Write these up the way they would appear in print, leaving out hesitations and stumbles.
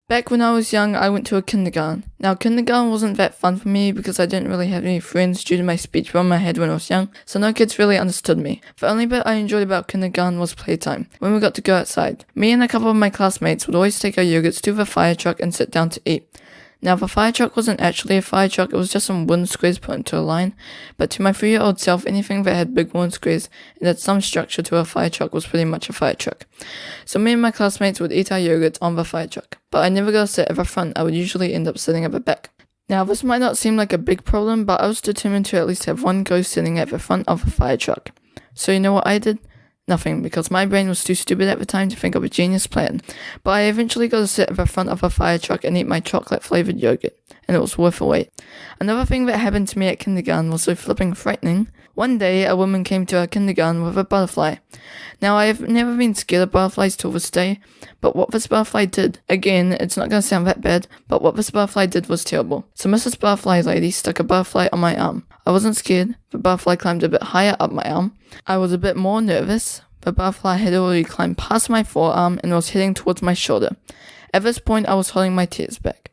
Back when I was young, I went to a kindergarten. Now, kindergarten wasn't that fun for me because I didn't really have any friends due to my speech problem I had when I was young, so no kids really understood me. The only bit I enjoyed about kindergarten was playtime, when we got to go outside. Me and a couple of my classmates would always take our yogurts to the fire truck and sit down to eat. Now, the fire truck wasn't actually a fire truck, it was just some wooden squares put into a line, but to my 3-year-old self, anything that had big wooden squares and had some structure to a fire truck was pretty much a fire truck. So me and my classmates would eat our yogurts on the fire truck, but I never got to sit at the front, I would usually end up sitting at the back. Now, this might not seem like a big problem, but I was determined to at least have one ghost sitting at the front of the fire truck. So you know what I did? Nothing, because my brain was too stupid at the time to think of a genius plan. But I eventually got to sit at the front of a fire truck and eat my chocolate-flavoured yogurt, and it was worth the wait. Another thing that happened to me at kindergarten was so flipping frightening. One day, a woman came to our kindergarten with a butterfly. Now, I have never been scared of butterflies till this day, but what this butterfly did, again, it's not going to sound that bad, but what this butterfly did was terrible. So Mrs. Butterfly Lady stuck a butterfly on my arm. I wasn't scared. The butterfly climbed a bit higher up my arm. I was a bit more nervous. The butterfly had already climbed past my forearm and was heading towards my shoulder. At this point, I was holding my tears back.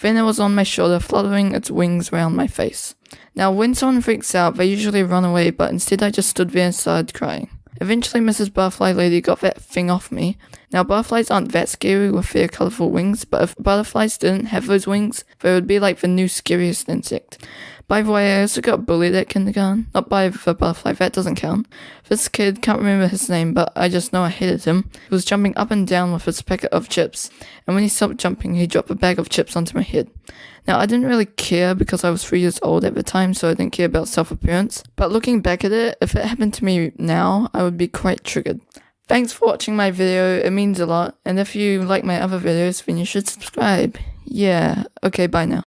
Then it was on my shoulder, fluttering its wings around my face. Now, when someone freaks out, they usually run away, but instead I just stood there and started crying. Eventually, Mrs. Butterfly Lady got that thing off me. Now, butterflies aren't that scary with their colourful wings, but if butterflies didn't have those wings, they would be like the new scariest insect. By the way, I also got bullied at kindergarten. Not by the butterfly, that doesn't count. This kid, can't remember his name, but I just know I hated him. He was jumping up and down with his packet of chips, and when he stopped jumping, he dropped a bag of chips onto my head. Now, I didn't really care because I was 3 years old at the time, so I didn't care about self-appearance. But looking back at it, if it happened to me now, I would be quite triggered. Thanks for watching my video, it means a lot, and if you like my other videos, then you should subscribe. Yeah, okay, bye now.